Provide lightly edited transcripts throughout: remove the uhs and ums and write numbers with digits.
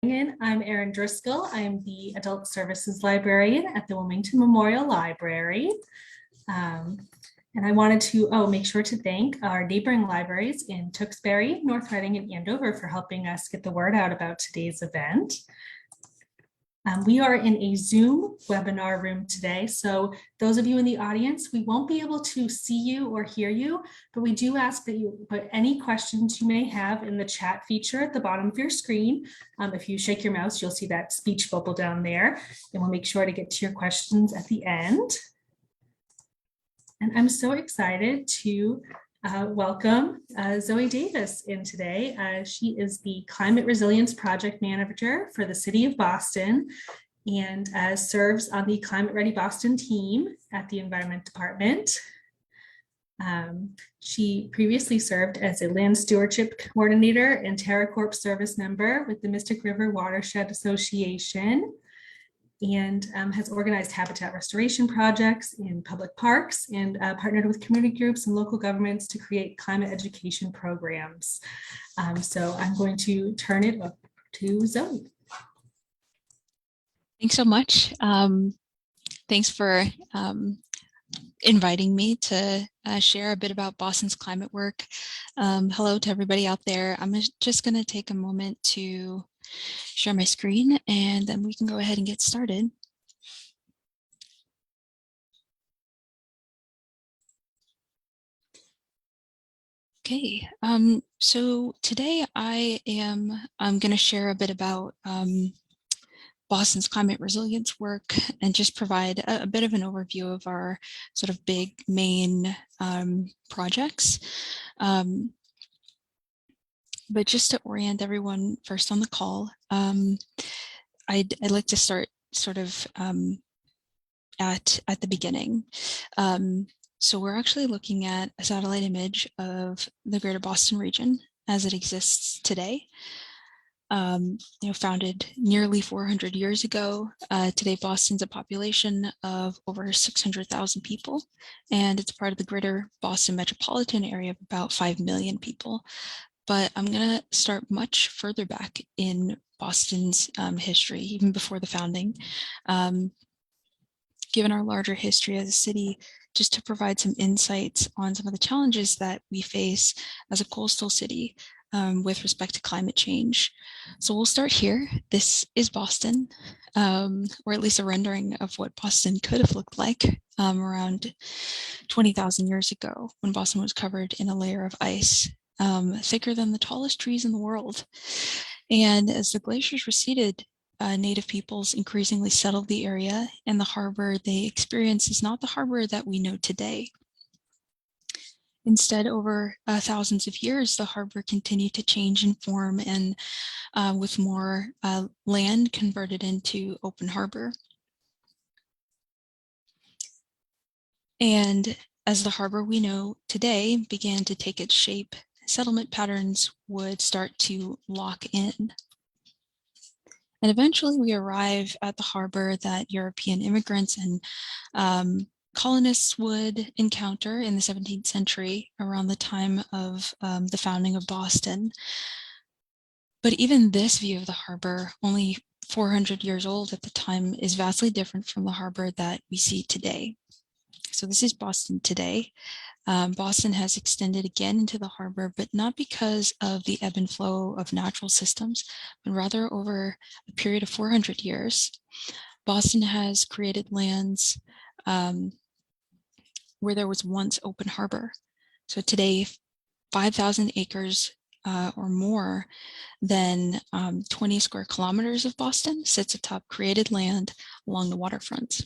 I'm Erin Driscoll. I'm the Adult Services Librarian at the Wilmington Memorial Library. And I wanted to make sure to thank our neighboring libraries in Tewksbury, North Reading, and Andover for helping us get the word out about today's event. We are in a Zoom webinar room today, so those of you in the audience, we won't be able to see you or hear you, but we do ask that you put any questions you may have in the chat feature at the bottom of your screen. If you shake your mouse, you'll see that speech bubble down there, and we'll make sure to get to your questions at the end. And I'm so excited to welcome Zoe Davis in today. She is the Climate Resilience Project Manager for the City of Boston and serves on the Climate Ready Boston team at the Environment Department. She previously served as a land stewardship coordinator and TerraCorp service member with the Mystic River Watershed Association, and has organized habitat restoration projects in public parks and partnered with community groups and local governments to create climate education programs. So I'm going to turn it up to Zoe. Thanks so much. Thanks for inviting me to share a bit about Boston's climate work. Hello to everybody out there. I'm just going to take a moment to share my screen and then we can go ahead and get started. Okay, so today I'm going to share a bit about Boston's climate resilience work and just provide a bit of an overview of our sort of big main projects. But just to orient everyone first on the call, I'd like to start sort of at the beginning. So we're actually looking at a satellite image of the greater Boston region as it exists today. Founded nearly 400 years ago. Today, Boston's a population of over 600,000 people, and it's part of the greater Boston metropolitan area of about 5 million people. But I'm going to start much further back in Boston's history, even before the founding, given our larger history as a city, just to provide some insights on some of the challenges that we face as a coastal city with respect to climate change. So we'll start here. This is Boston, or at least a rendering of what Boston could have looked like around 20,000 years ago when Boston was covered in a layer of ice, thicker than the tallest trees in the world. And as the glaciers receded, Native peoples increasingly settled the area, and the harbor they experienced is not the harbor that we know today. Instead, over thousands of years, the harbor continued to change in form and with more land converted into open harbor. And as the harbor we know today began to take its shape, settlement patterns would start to lock in. And eventually we arrive at the harbor that European immigrants and colonists would encounter in the 17th century around the time of the founding of Boston. But even this view of the harbor, only 400 years old at the time, is vastly different from the harbor that we see today. So this is Boston today. Boston has extended again into the harbor, but not because of the ebb and flow of natural systems, but rather over a period of 400 years. Boston has created lands where there was once open harbor. So today, 5,000 acres or more than 20 square kilometers of Boston sits atop created land along the waterfront.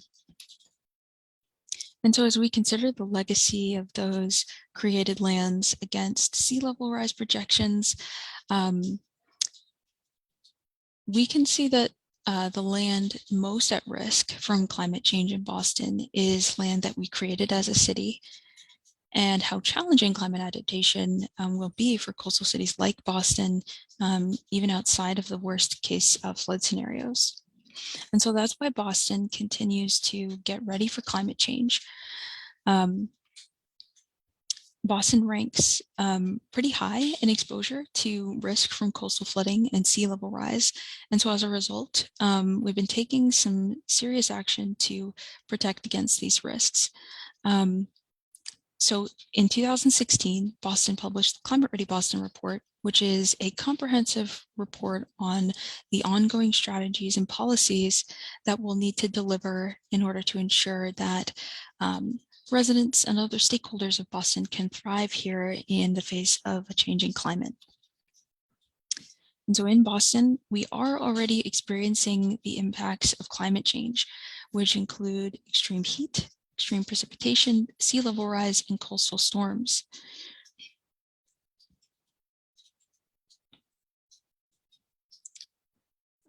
And so as we consider the legacy of those created lands against sea level rise projections, we can see that the land most at risk from climate change in Boston is land that we created as a city, and how challenging climate adaptation will be for coastal cities like Boston, even outside of the worst case of flood scenarios. And so that's why Boston continues to get ready for climate change. Boston ranks pretty high in exposure to risk from coastal flooding and sea level rise. And so as a result, we've been taking some serious action to protect against these risks. So in 2016, Boston published the Climate Ready Boston Report, which is a comprehensive report on the ongoing strategies and policies that we'll need to deliver in order to ensure that residents and other stakeholders of Boston can thrive here in the face of a changing climate. And so in Boston, we are already experiencing the impacts of climate change, which include extreme heat, extreme precipitation, sea level rise, and coastal storms.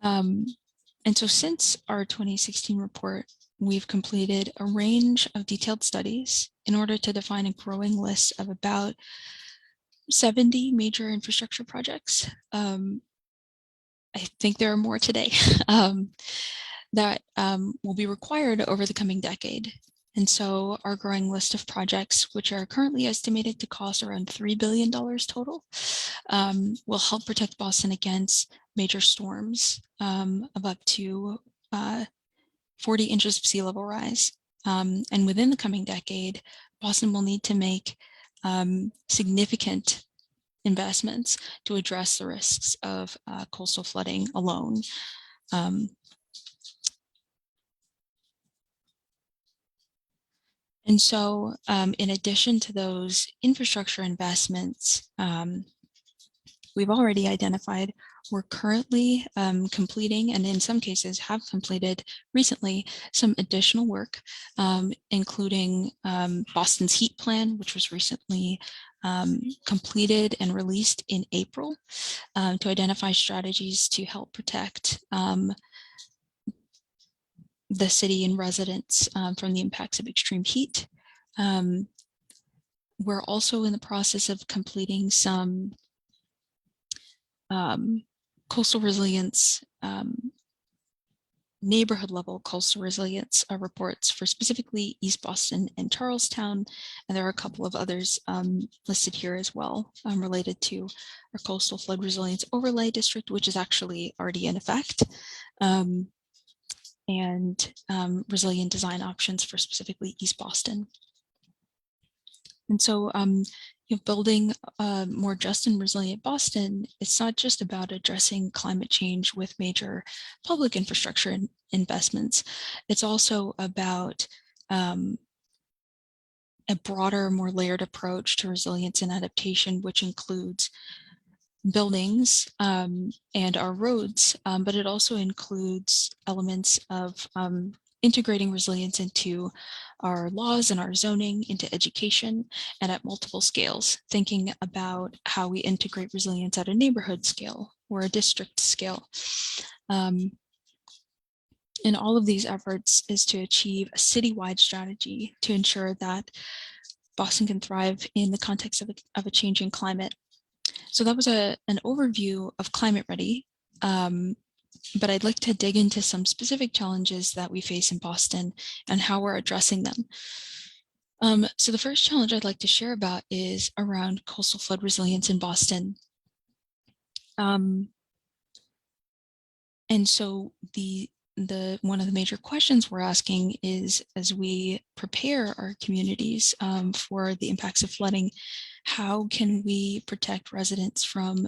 And so since our 2016 report, we've completed a range of detailed studies in order to define a growing list of about 70 major infrastructure projects. I think there are more today that will be required over the coming decade. And so our growing list of projects, which are currently estimated to cost around $3 billion total, will help protect Boston against major storms of up to 40 inches of sea level rise. And within the coming decade, Boston will need to make significant investments to address the risks of coastal flooding alone. And so in addition to those infrastructure investments, we've already identified, we're currently completing, and in some cases have completed recently, some additional work, including Boston's heat plan, which was recently completed and released in April to identify strategies to help protect the city and residents from the impacts of extreme heat. We're also in the process of completing some coastal resilience, neighborhood level coastal resilience reports for specifically East Boston and Charlestown. And there are a couple of others listed here as well related to our coastal flood resilience overlay district, which is actually already in effect. And resilient design options for specifically East Boston. And so building a more just and resilient Boston, it's not just about addressing climate change with major public infrastructure investments. It's also about a broader, more layered approach to resilience and adaptation, which includes buildings and our roads, but it also includes elements of integrating resilience into our laws and our zoning, into education, and at multiple scales, thinking about how we integrate resilience at a neighborhood scale or a district scale. And all of these efforts is to achieve a citywide strategy to ensure that Boston can thrive in the context of a changing climate. So that was an overview of Climate Ready, but I'd like to dig into some specific challenges that we face in Boston and how we're addressing them. So the first challenge I'd like to share about is around coastal flood resilience in Boston. And so one of the major questions we're asking is, as we prepare our communities for the impacts of flooding, how can we protect residents from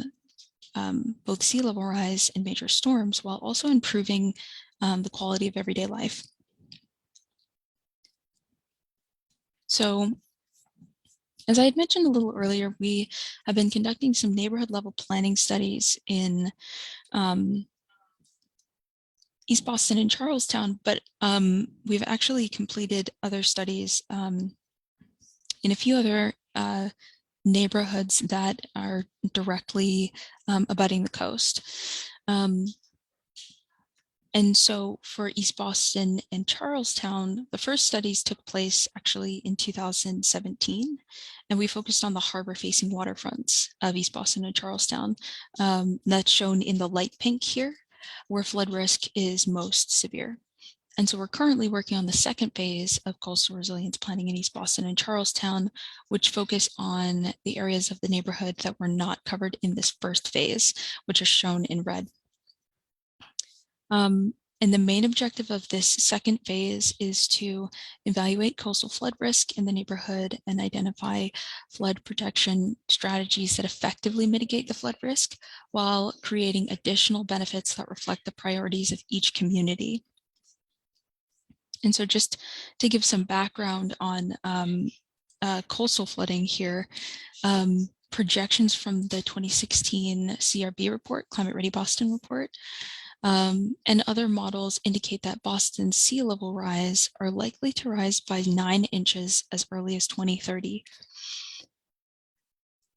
both sea level rise and major storms while also improving the quality of everyday life? So, as I had mentioned a little earlier, we have been conducting some neighborhood level planning studies in East Boston and Charlestown, but we've actually completed other studies in a few other neighborhoods that are directly abutting the coast. And so for East Boston and Charlestown, the first studies took place actually in 2017, and we focused on the harbor-facing waterfronts of East Boston and Charlestown. That's shown in the light pink here, where flood risk is most severe. And so we're currently working on the second phase of coastal resilience planning in East Boston and Charlestown, which focus on the areas of the neighborhood that were not covered in this first phase, which is shown in red. And the main objective of this second phase is to evaluate coastal flood risk in the neighborhood and identify flood protection strategies that effectively mitigate the flood risk while creating additional benefits that reflect the priorities of each community. And so just to give some background on coastal flooding here, projections from the 2016 CRB report, Climate Ready Boston report, and other models indicate that Boston's sea level rise are likely to rise by 9 inches as early as 2030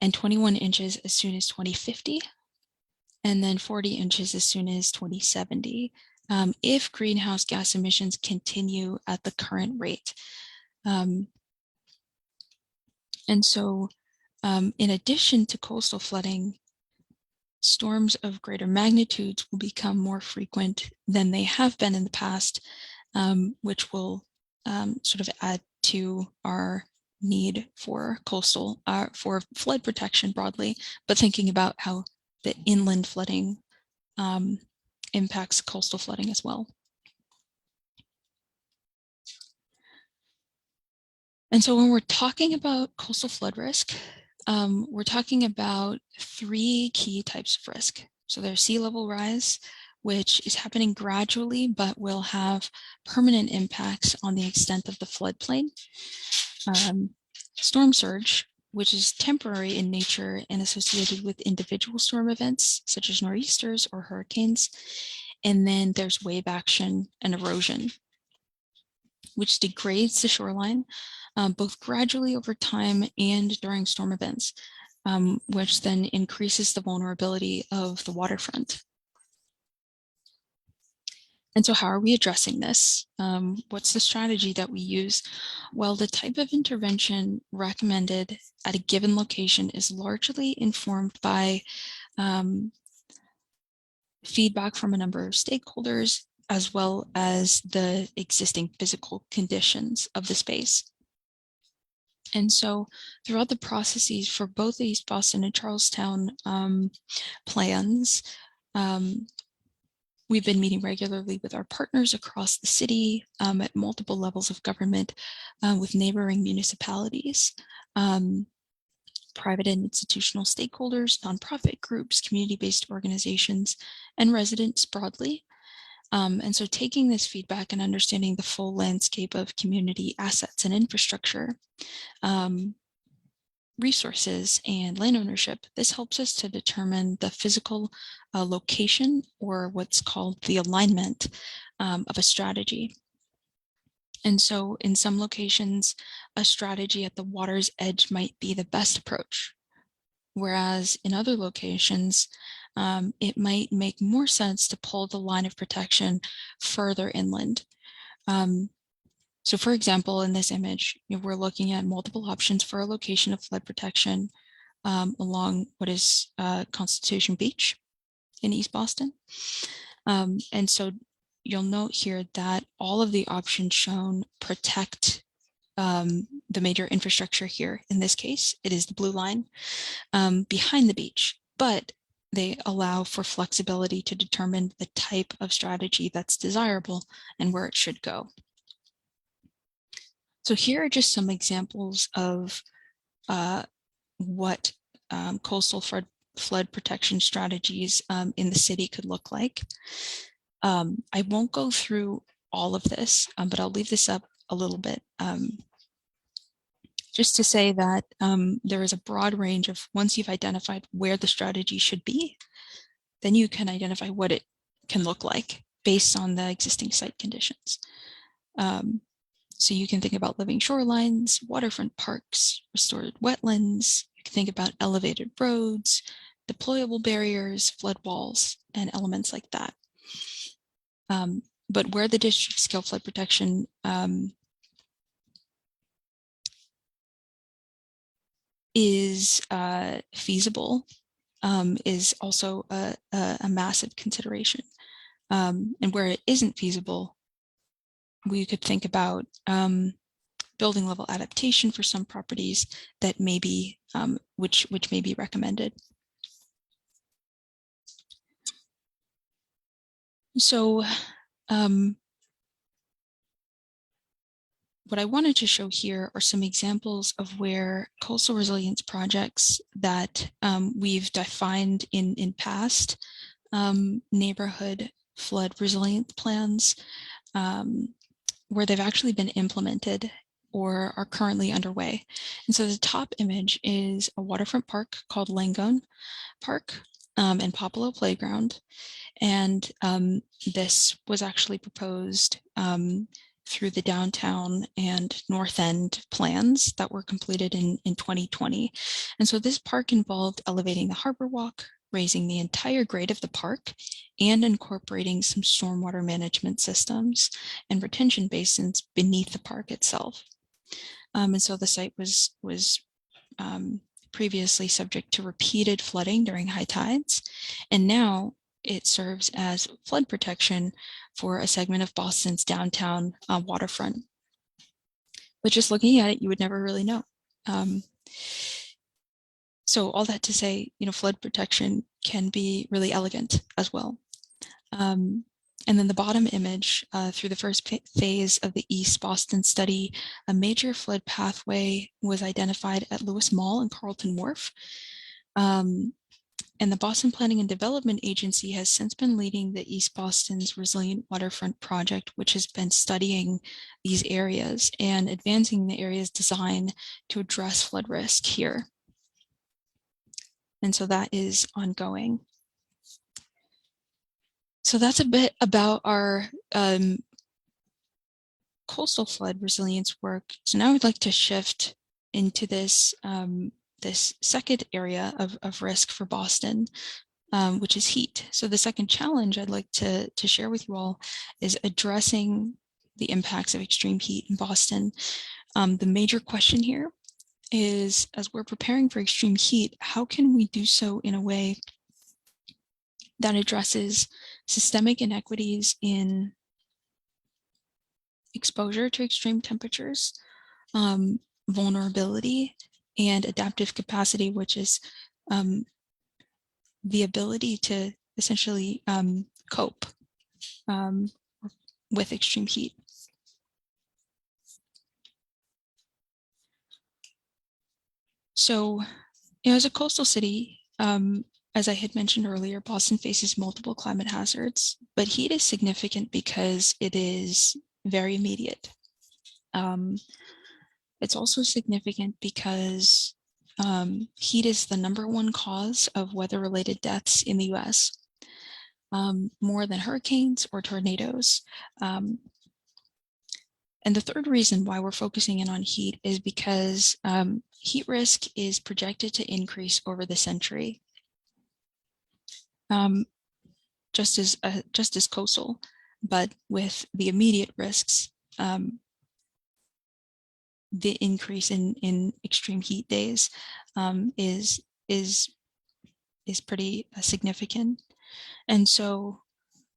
and 21 inches as soon as 2050, and then 40 inches as soon as 2070, if greenhouse gas emissions continue at the current rate. And so in addition to coastal flooding, storms of greater magnitudes will become more frequent than they have been in the past, which will sort of add to our need for coastal, for flood protection broadly, but thinking about how the inland flooding impacts coastal flooding as well. And so when we're talking about coastal flood risk, we're talking about 3 key types of risk. So there's sea level rise, which is happening gradually, but will have permanent impacts on the extent of the floodplain. Storm surge, which is temporary in nature and associated with individual storm events, such as nor'easters or hurricanes. And then there's wave action and erosion, which degrades the shoreline, both gradually over time and during storm events, which then increases the vulnerability of the waterfront. And so how are we addressing this? What's the strategy that we use? Well, the type of intervention recommended at a given location is largely informed by feedback from a number of stakeholders, as well as the existing physical conditions of the space. And so throughout the processes for both the East Boston and Charlestown plans, we've been meeting regularly with our partners across the city at multiple levels of government, with neighboring municipalities, private and institutional stakeholders, nonprofit groups, community-based organizations, and residents broadly. And so taking this feedback and understanding the full landscape of community assets and infrastructure, resources and land ownership, this helps us to determine the physical location, or what's called the alignment of a strategy. And so in some locations, a strategy at the water's edge might be the best approach, whereas in other locations, it might make more sense to pull the line of protection further inland. So for example, in this image, we're looking at multiple options for a location of flood protection along what is Constitution Beach in East Boston. And so you'll note here that all of the options shown protect the major infrastructure here. In this case, it is the blue line behind the beach, but they allow for flexibility to determine the type of strategy that's desirable and where it should go. So here are just some examples of what coastal flood protection strategies in the city could look like. I won't go through all of this, but I'll leave this up a little bit just to say that there is a broad range of, once you've identified where the strategy should be, then you can identify what it can look like based on the existing site conditions. So you can think about living shorelines, waterfront parks, restored wetlands. You can think about elevated roads, deployable barriers, flood walls, and elements like that. But where the district scale flood protection is feasible is also a massive consideration. And where it isn't feasible, we could think about building level adaptation for some properties that may be, which may be recommended. So what I wanted to show here are some examples of where coastal resilience projects that we've defined in past neighborhood flood resilient plans, where they've actually been implemented or are currently underway. And so the top image is a waterfront park called Langone Park and Popolo Playground. And this was actually proposed through the downtown and north end plans that were completed in 2020. And so this park involved elevating the harbor walk, raising the entire grade of the park, and incorporating some stormwater management systems and retention basins beneath the park itself. And so the site was previously subject to repeated flooding during high tides, and now it serves as flood protection for a segment of Boston's downtown waterfront. But just looking at it, you would never really know. So all that to say, flood protection can be really elegant as well. And then the bottom image, through the first phase of the East Boston study, a major flood pathway was identified at Lewis Mall and Carlton Wharf. And the Boston Planning and Development Agency has since been leading the East Boston's Resilient Waterfront Project, which has been studying these areas and advancing the area's design to address flood risk here. And so that is ongoing. So that's a bit about our coastal flood resilience work. So now I'd like to shift into this this second area of risk for Boston, which is heat. So the second challenge I'd like to share with you all is addressing the impacts of extreme heat in Boston. The major question here is, as we're preparing for extreme heat, how can we do so in a way that addresses systemic inequities in exposure to extreme temperatures, vulnerability, and adaptive capacity, which is the ability to essentially cope with extreme heat. So, as a coastal city, as I had mentioned earlier, Boston faces multiple climate hazards, but heat is significant because it is very immediate. It's also significant because heat is the #1 cause of weather-related deaths in the US, more than hurricanes or tornadoes. And the third reason why we're focusing in on heat is because heat risk is projected to increase over the century, just as coastal, but with the immediate risks, the increase in extreme heat days is pretty significant. And so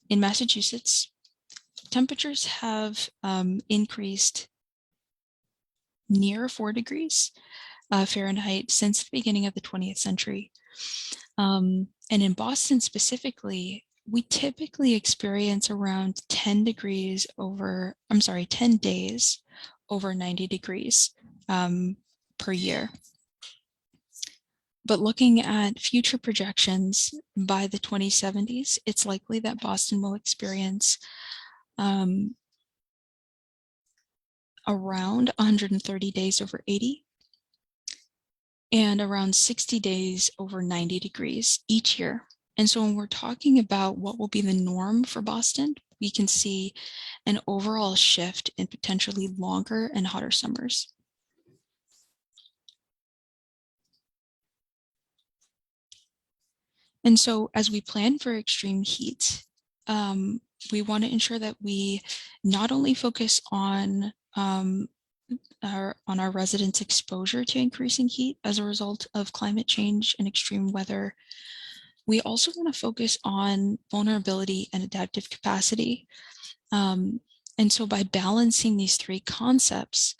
in Massachusetts, temperatures have increased near 4 degrees Fahrenheit since the beginning of the 20th century. And in Boston specifically, we typically experience around 10 days over 90 degrees per year. But looking at future projections by the 2070s, it's likely that Boston will experience around 130 days over 80 and around 60 days over 90 degrees each year. And so when we're talking about what will be the norm for Boston, we can see an overall shift in potentially longer and hotter summers. And so as we plan for extreme heat, we want to ensure that we not only focus on our residents' exposure to increasing heat as a result of climate change and extreme weather, we also want to focus on vulnerability and adaptive capacity. And And so by balancing these three concepts,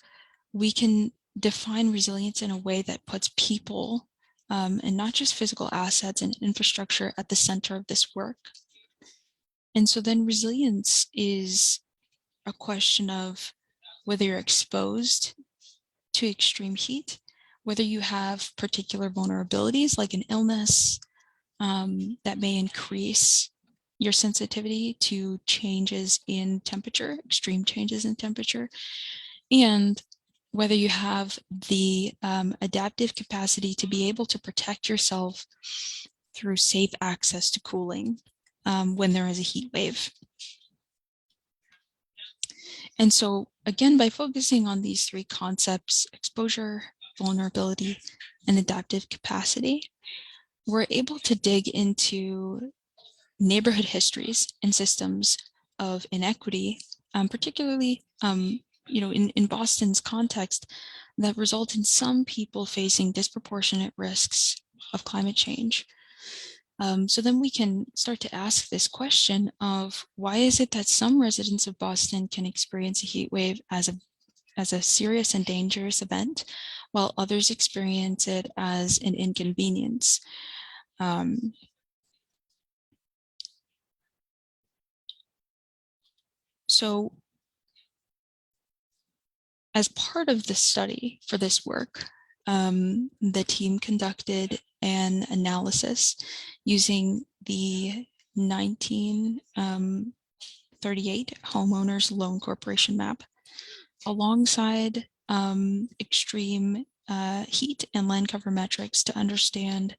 we can define resilience in a way that puts people and not just physical assets and infrastructure at the center of this work. And so then resilience is a question of whether you're exposed to extreme heat, whether you have particular vulnerabilities like an illness that may increase your sensitivity to changes in temperature, extreme changes in temperature, and whether you have the adaptive capacity to be able to protect yourself through safe access to cooling when there is a heat wave. And so again, by focusing on these three concepts, exposure, vulnerability, and adaptive capacity, we're able to dig into neighborhood histories and systems of inequity, particularly in Boston's context, that result in some people facing disproportionate risks of climate change. So then we can start to ask this question of why is it that some residents of Boston can experience a heat wave as a serious and dangerous event, while others experience it as an inconvenience? So as part of the study for this work, the team conducted an analysis using the 1938 Homeowners Loan Corporation map alongside extreme heat and land cover metrics to understand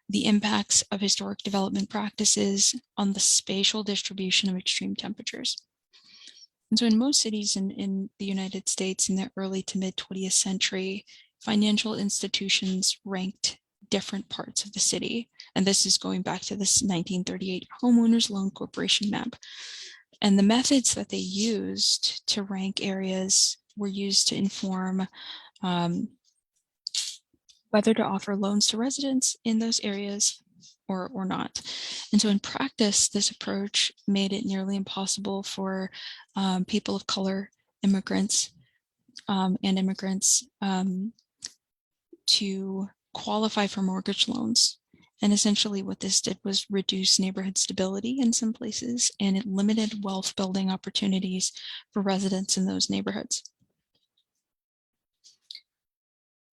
the impacts of historic development practices on the spatial distribution of extreme temperatures. And so in most cities in the United States in the early to mid 20th century, financial institutions ranked different parts of the city. And this is going back to this 1938 Homeowners Loan Corporation map. And the methods that they used to rank areas were used to inform whether to offer loans to residents in those areas or not. And so in practice, this approach made it nearly impossible for people of color, immigrants, to qualify for mortgage loans. And essentially what this did was reduce neighborhood stability in some places, and it limited wealth building opportunities for residents in those neighborhoods.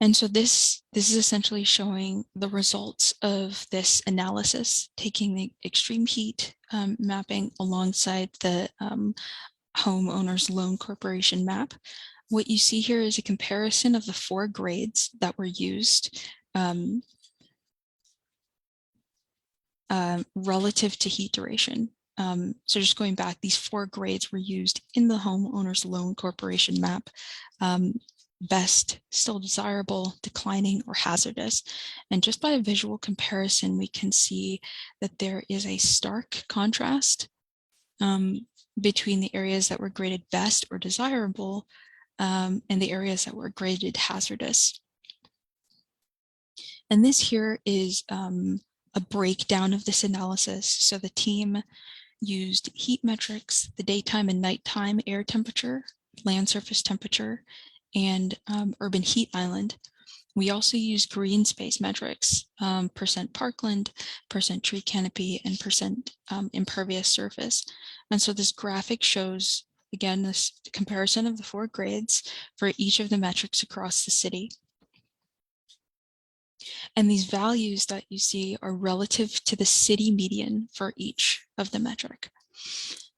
And so this is essentially showing the results of this analysis, taking the extreme heat mapping alongside the Homeowners Loan Corporation map. What you see here is a comparison of the 4 grades that were used relative to heat duration. So just going back, these 4 grades were used in the Homeowners Loan Corporation map. Best, still desirable, declining, or hazardous. And just by a visual comparison, we can see that there is a stark contrast between the areas that were graded best or desirable and the areas that were graded hazardous. And this here is a breakdown of this analysis. So the team used heat metrics, the daytime and nighttime air temperature, land surface temperature, and urban heat island. We also use green space metrics, percent parkland, percent tree canopy, and percent impervious surface. And so this graphic shows, again, this comparison of the 4 grades for each of the metrics across the city. And these values that you see are relative to the city median for each of the metric.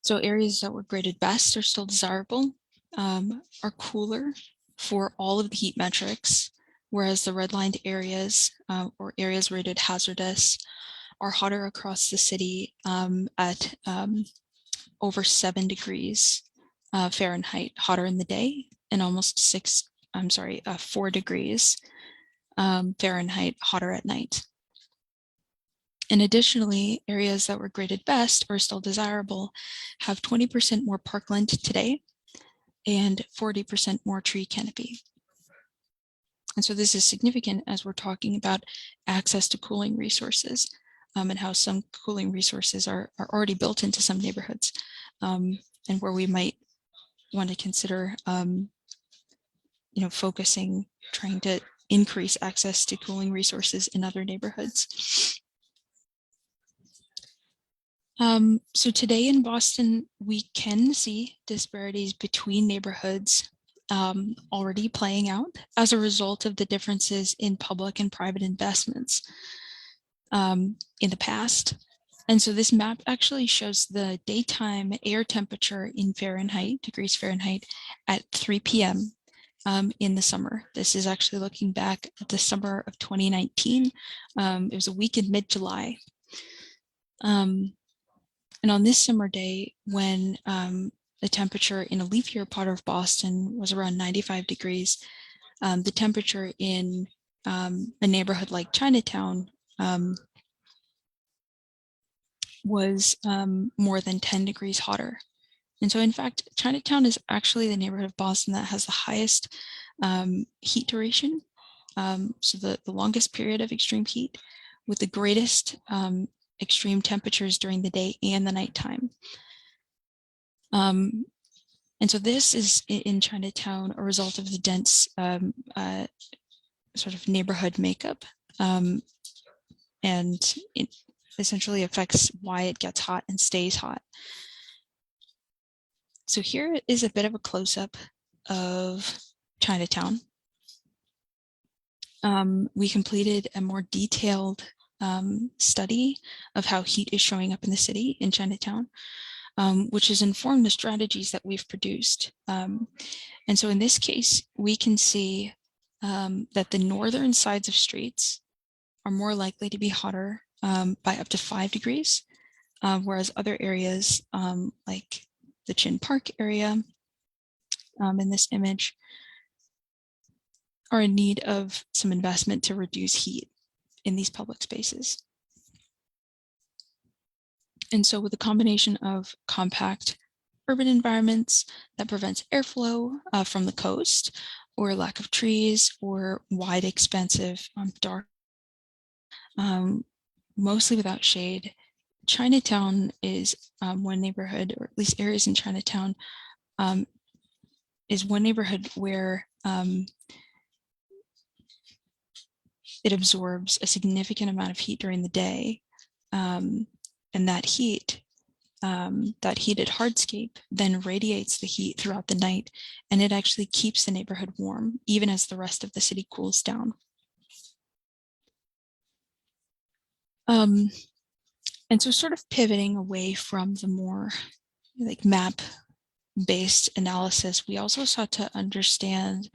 So areas that were graded best or still desirable are cooler for all of the heat metrics, whereas the redlined areas or areas rated hazardous are hotter across the city at over 7 degrees Fahrenheit hotter in the day, and almost 4 degrees Fahrenheit hotter at night. And additionally, areas that were graded best or still desirable have 20% more parkland today and 40% more tree canopy. And so this is significant as we're talking about access to cooling resources and how some cooling resources are already built into some neighborhoods and where we might want to consider, focusing, trying to increase access to cooling resources in other neighborhoods. So today in Boston, we can see disparities between neighborhoods already playing out as a result of the differences in public and private investments in the past. And so this map actually shows the daytime air temperature in Fahrenheit, degrees Fahrenheit, at 3 p.m. In the summer. This is actually looking back at the summer of 2019. It was a week in mid-July. And on this summer day, when the temperature in a leaf year part of Boston was around 95 degrees, the temperature in a neighborhood like Chinatown was more than 10 degrees hotter. And so in fact, Chinatown is actually the neighborhood of Boston that has the highest heat duration. So the longest period of extreme heat with the greatest extreme temperatures during the day and the nighttime. And so this is in Chinatown a result of the dense sort of neighborhood makeup. And it essentially affects why it gets hot and stays hot. So here is a bit of a close-up of Chinatown. We completed a more detailed study of how heat is showing up in the city in Chinatown, which has informed the strategies that we've produced. And so in this case, we can see that the northern sides of streets are more likely to be hotter by up to 5 degrees, whereas other areas like the Chin Park area in this image are in need of some investment to reduce heat in these public spaces. And so with a combination of compact urban environments that prevents airflow from the coast, or lack of trees, or wide, expansive, dark, mostly without shade, Chinatown is one neighborhood, or at least areas in Chinatown, is one neighborhood where it absorbs a significant amount of heat during the day. And that heat, that heated hardscape then radiates the heat throughout the night, and it actually keeps the neighborhood warm, even as the rest of the city cools down. And so sort of pivoting away from the more like map-based analysis, we also sought to understand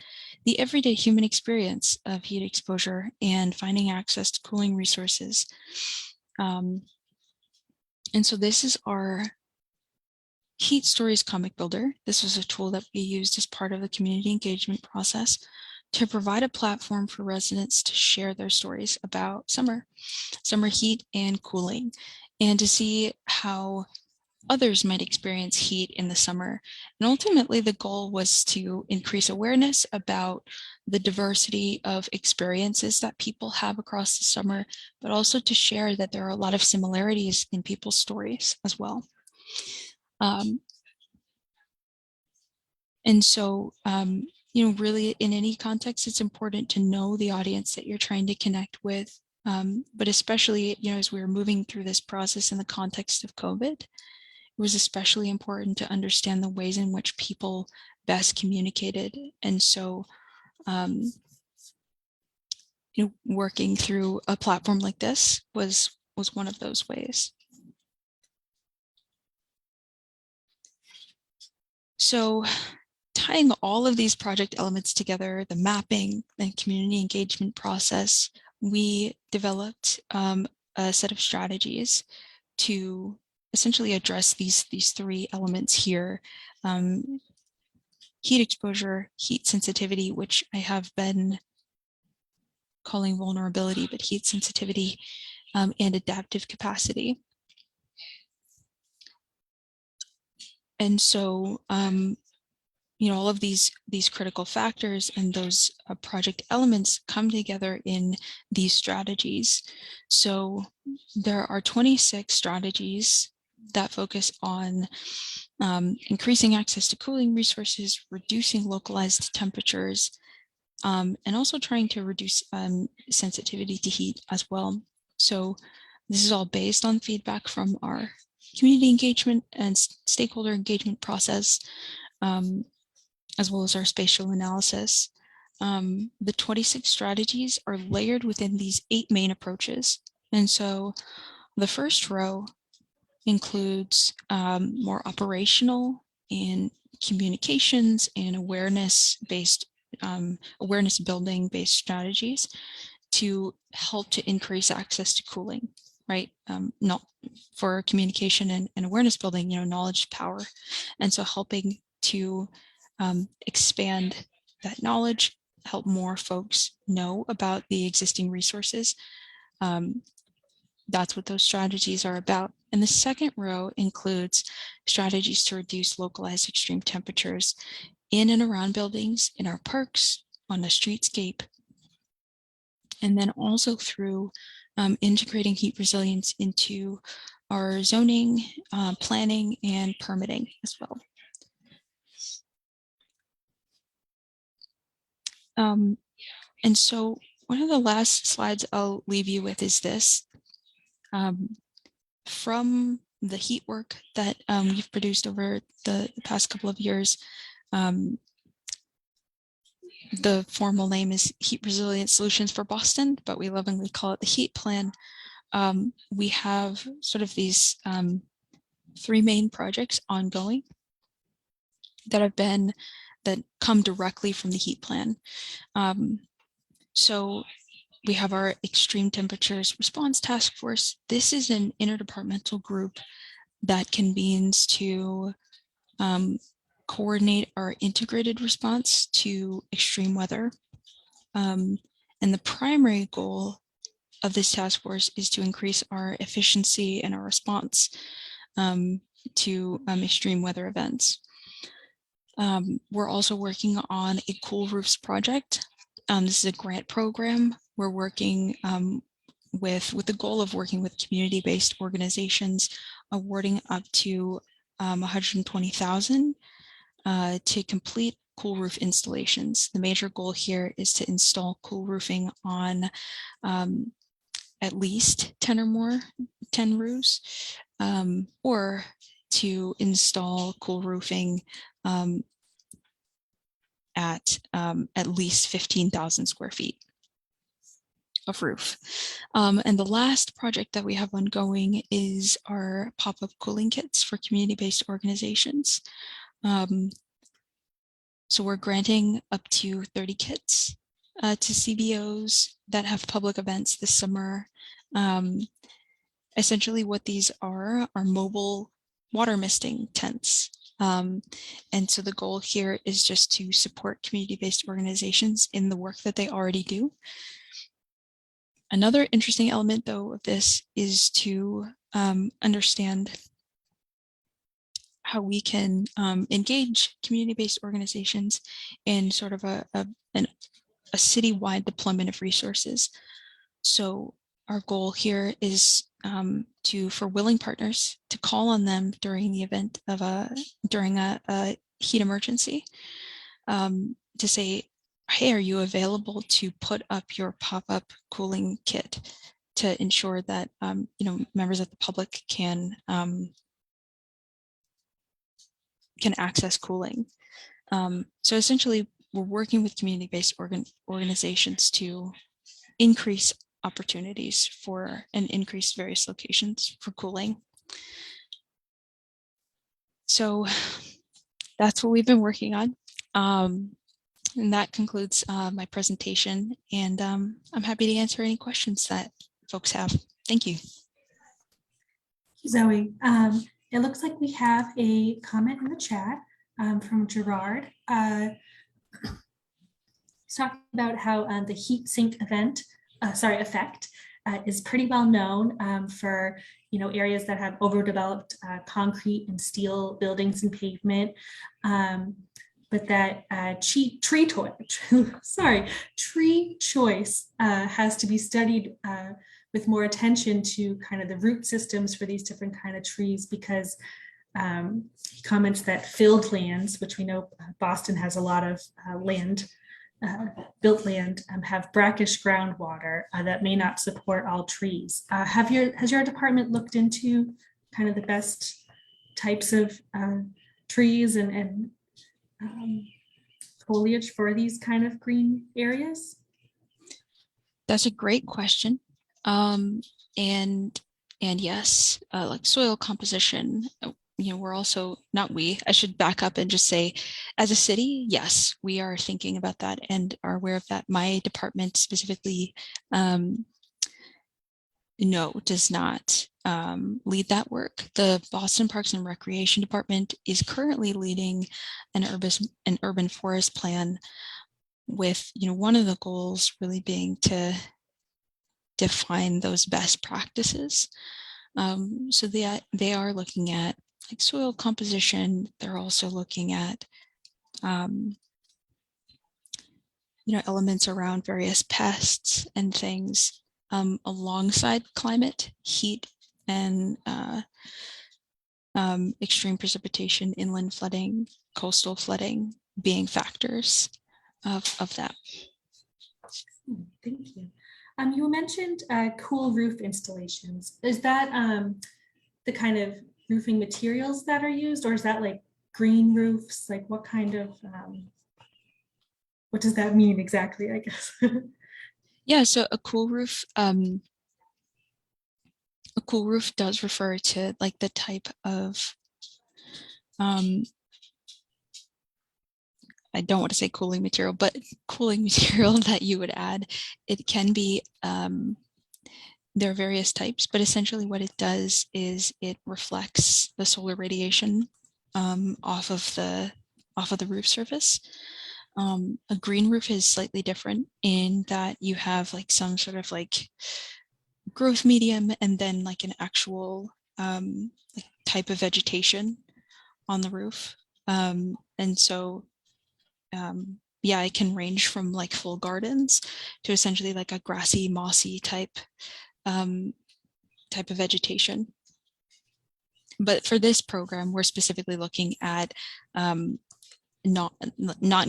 the everyday human experience of heat exposure and finding access to cooling resources. And so this is our Heat Stories Comic Builder. This was a tool that we used as part of the community engagement process to provide a platform for residents to share their stories about summer heat and cooling, and to see how others might experience heat in the summer. And ultimately, the goal was to increase awareness about the diversity of experiences that people have across the summer, but also to share that there are a lot of similarities in people's stories as well. And so, really in any context, it's important to know the audience that you're trying to connect with. But especially, as we were moving through this process in the context of COVID, it was especially important to understand the ways in which people best communicated. And so, working through a platform like this was one of those ways. So tying all of these project elements together, the mapping and community engagement process, we developed a set of strategies to essentially address these three elements here: heat exposure, heat sensitivity, which I have been calling vulnerability, but heat sensitivity, and adaptive capacity. And so, all of these critical factors and those project elements come together in these strategies. So there are 26 strategies that focus on increasing access to cooling resources, reducing localized temperatures, and also trying to reduce sensitivity to heat as well. So this is all based on feedback from our community engagement and stakeholder engagement process, as well as our spatial analysis. The 26 strategies are layered within these 8 main approaches. And so the first row includes more operational and communications and awareness-based, awareness building-based strategies to help to increase access to cooling, right? Not for communication and awareness building, knowledge power. And so helping to expand that knowledge, help more folks know about the existing resources. That's what those strategies are about. And the second row includes strategies to reduce localized extreme temperatures in and around buildings, in our parks, on the streetscape, and then also through integrating heat resilience into our zoning, planning, and permitting as well. And so one of the last slides I'll leave you with is this. From the heat work that we've produced over the past couple of years, the formal name is Heat Resilient Solutions for Boston, but we lovingly call it the HEAT Plan. We have sort of these 3 main projects ongoing that come directly from the HEAT Plan. So we have our Extreme Temperatures Response Task Force. This is an interdepartmental group that convenes to coordinate our integrated response to extreme weather. And the primary goal of this task force is to increase our efficiency and our response to extreme weather events. We're also working on a Cool Roofs project. This is a grant program. We're working with the goal of working with community-based organizations, awarding up to $120,000 to complete cool roof installations. The major goal here is to install cool roofing on at least 10 roofs, or to install cool roofing at least 15,000 square feet of roof. And the last project that we have ongoing is our pop-up cooling kits for community-based organizations. So we're granting up to 30 kits to CBOs that have public events this summer. Essentially what these are mobile water misting tents. And so the goal here is just to support community-based organizations in the work that they already do. Another interesting element, though, of this is to understand how we can engage community-based organizations in sort of a citywide deployment of resources. So our goal here is for willing partners to call on them during the event of during a heat emergency, to say, hey, are you available to put up your pop-up cooling kit to ensure that members of the public can access cooling. So essentially, we're working with community-based organizations to increase opportunities for and increase various locations for cooling. So that's what we've been working on. And that concludes my presentation. And I'm happy to answer any questions that folks have. Thank you. Zoe, it looks like we have a comment in the chat from Gerard. He's talking about how the heat sink effect is pretty well known for areas that have overdeveloped concrete and steel buildings and pavement, but that tree choice has to be studied with more attention to kind of the root systems for these different kind of trees, because he comments that filled lands, which we know Boston has a lot of land, built land, have brackish groundwater that may not support all trees. Has your department looked into kind of the best types of trees and foliage for these kind of green areas? That's a great question. And yes, like soil composition, we're also, not we, I should back up and just say, as a city, yes, we are thinking about that and are aware of that. My department specifically, no, does not lead that work. The Boston Parks and Recreation Department is currently leading an urban forest plan with, one of the goals really being to define those best practices. So they are looking at like soil composition. They're also looking at elements around various pests and things alongside climate, heat, and extreme precipitation, inland flooding, coastal flooding being factors of that. Thank you. You mentioned cool roof installations. Is that the kind of roofing materials that are used, or is that like green roofs? Like what kind of, what does that mean exactly, I guess? Yeah, so a cool roof does refer to like the type of, I don't want to say cooling material, but cooling material that you would add. It can be, there are various types, but essentially what it does is it reflects the solar radiation off of the roof surface. A green roof is slightly different in that you have like some sort of like growth medium and then like an actual like type of vegetation on the roof. And so yeah, it can range from like full gardens to essentially like a grassy, mossy type of vegetation. But for this program, we're specifically looking at not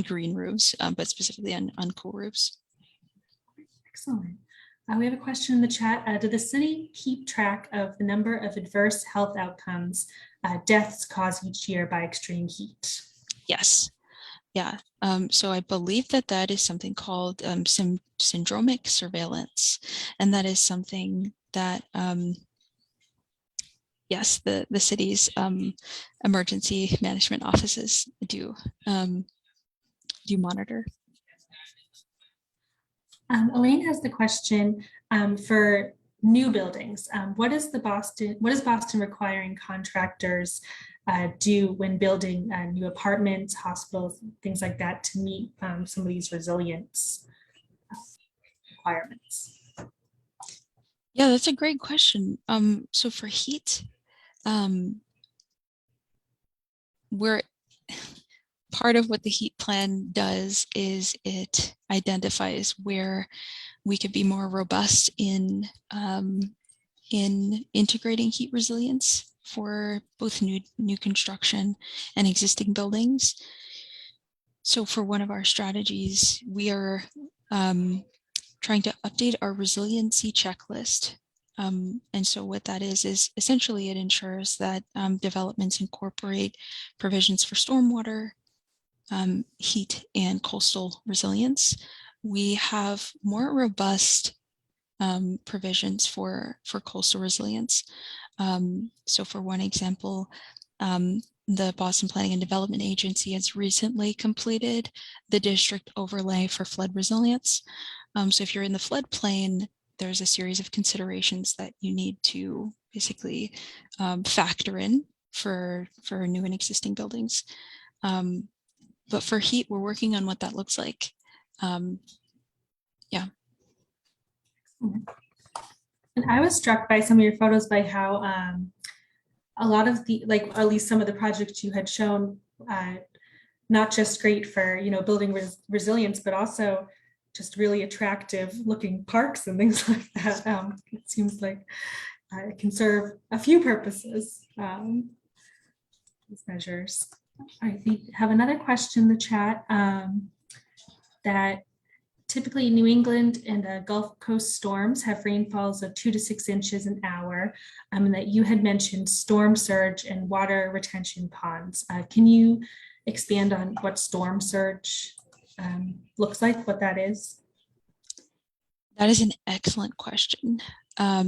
green roofs, but specifically on cool roofs. Excellent. We have a question in the chat. Did the city keep track of the number of adverse health outcomes, deaths caused each year by extreme heat? Yes. Yeah. So I believe that is something called syndromic surveillance. And that is something that, yes, the city's emergency management offices do monitor. Elaine has the question for new buildings. What is Boston requiring contractors do when building new apartments, hospitals, things like that to meet some of these resilience requirements? Yeah, that's a great question. So for heat, we're part of what the heat plan does is it identifies where we could be more robust in integrating heat resilience for both new construction and existing buildings. So for one of our strategies, we are trying to update our resiliency checklist. And so what that is essentially it ensures that developments incorporate provisions for stormwater, heat, and coastal resilience. We have more robust provisions for coastal resilience. So for one example, the Boston Planning and Development Agency has recently completed the district overlay for flood resilience. So if you're in the floodplain, there's a series of considerations that you need to basically factor in for new and existing buildings. But for heat, we're working on what that looks like. Yeah. And I was struck by some of your photos by how a lot of the, like at least some of the projects you had shown, not just great for, building resilience, but also just really attractive looking parks and things like that. It seems like it can serve a few purposes, these measures. All right, we have another question in the chat that typically New England and the Gulf Coast storms have rainfalls of 2 to 6 inches an hour, and that you had mentioned storm surge and water retention ponds. Can you expand on what storm surge looks like, what that is? That is an excellent question. I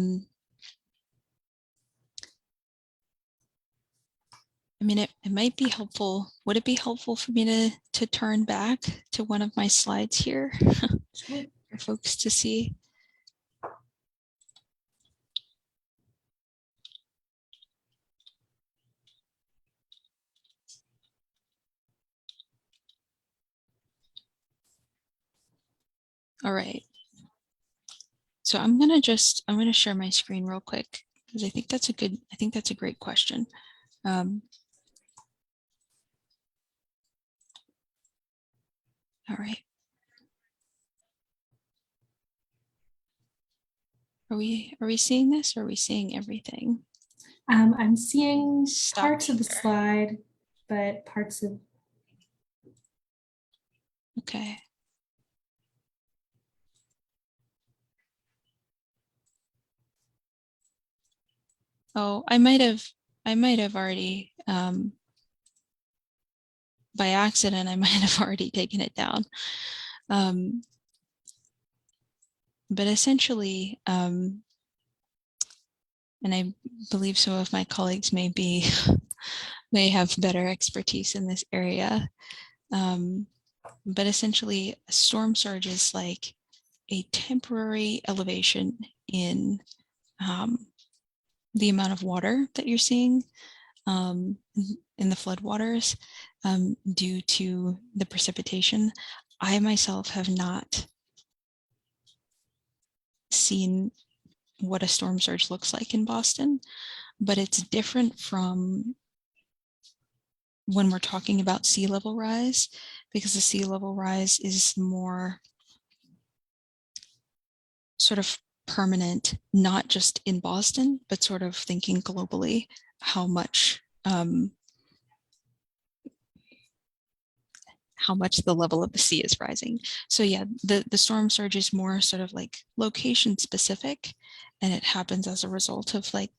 mean, it might be helpful. Would it be helpful for me to turn back to one of my slides here for folks to see? All right. So I'm going to share my screen real quick because I think that's a great question. All right. Are we seeing this, or are we seeing everything? I'm seeing Stop parts of the here. slide, but parts of. Okay. Oh, I might have already, by accident, I might have already taken it down. But essentially, and I believe some of my colleagues may have better expertise in this area. But essentially, a storm surge is like a temporary elevation in the amount of water that you're seeing in the floodwaters due to the precipitation. I myself have not seen what a storm surge looks like in Boston, but it's different from when we're talking about sea level rise, because the sea level rise is more sort of permanent, not just in Boston, but sort of thinking globally how much the level of the sea is rising. So yeah, the storm surge is more sort of like location specific, and it happens as a result of like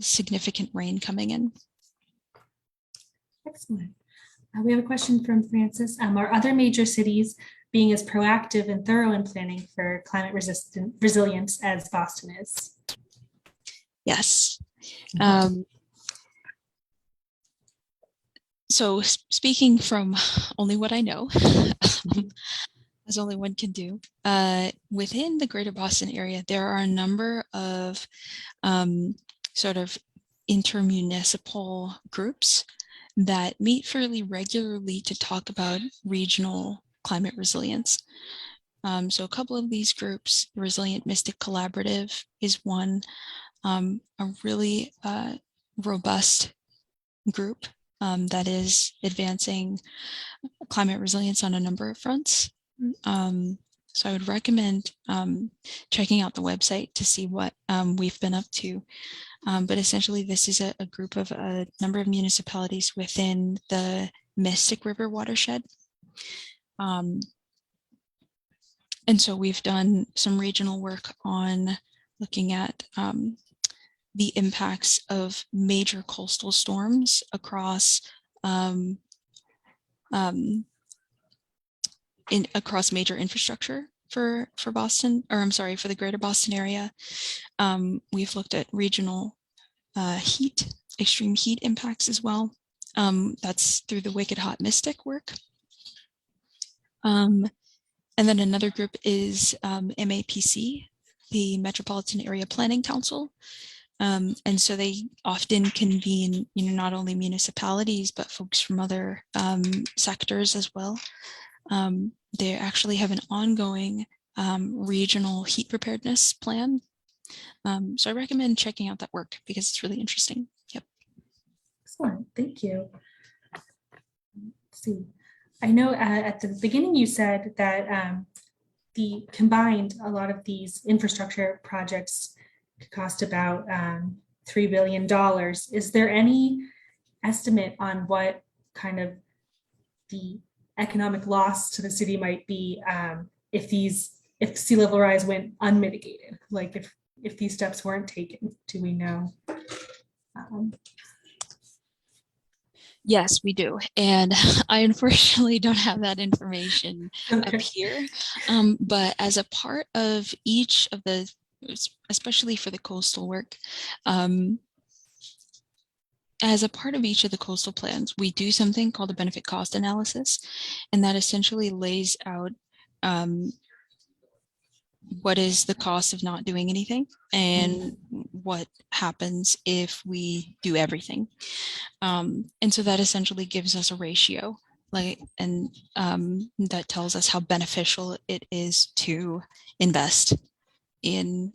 significant rain coming in. Excellent. We have a question from Francis. Are other major cities being as proactive and thorough in planning for climate resilience as Boston is? Yes. So speaking from only what I know, as only one can do, within the greater Boston area, there are a number of sort of intermunicipal groups that meet fairly regularly to talk about regional climate resilience. So a couple of these groups, the Resilient Mystic Collaborative is one, a really robust group that is advancing climate resilience on a number of fronts. So I would recommend checking out the website to see what we've been up to. But essentially, this is a group of a number of municipalities within the Mystic River watershed. And so we've done some regional work on looking at the impacts of major coastal storms across across major infrastructure for Boston, or I'm sorry, for the greater Boston area. We've looked at regional extreme heat impacts as well. That's through the Wicked Hot Mystic work. And then another group is MAPC, the Metropolitan Area Planning Council. And so they often convene, not only municipalities, but folks from other sectors as well. They actually have an ongoing regional heat preparedness plan. So I recommend checking out that work because it's really interesting. Yep. Excellent, thank you. Let's see. I know at the beginning you said that the combined, a lot of these infrastructure projects could cost about $3 billion. Is there any estimate on what kind of the economic loss to the city might be if sea level rise went unmitigated? Like if these steps weren't taken, do we know? Yes, we do. And I unfortunately don't have that information Okay. up here. But as a part of each of the, especially for the coastal work, as a part of each of the coastal plans, we do something called a benefit cost analysis, and that essentially lays out what is the cost of not doing anything and what happens if we do everything. And so that essentially gives us a ratio, and that tells us how beneficial it is to invest in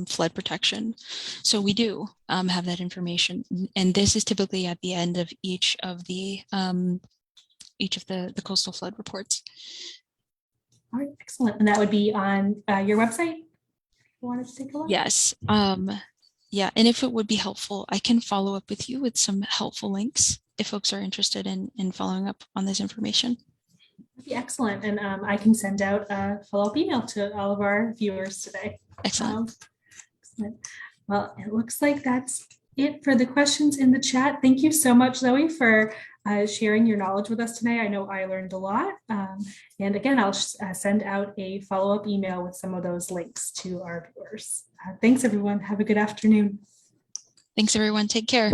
flood protection. So we do have that information, and this is typically at the end of each of the coastal flood reports. All right, excellent. And that would be on your website? If you wanted to take a look? Yes. Yeah, and if it would be helpful, I can follow up with you with some helpful links if folks are interested in following up on this information. That'd be excellent. And I can send out a follow-up email to all of our viewers today. Excellent. Excellent. Well, it looks like that's it for the questions in the chat. Thank you so much, Zoe, for sharing your knowledge with us today. I know I learned a lot. And again, I'll send out a follow-up email with some of those links to our viewers. Thanks, everyone. Have a good afternoon. Thanks, everyone. Take care.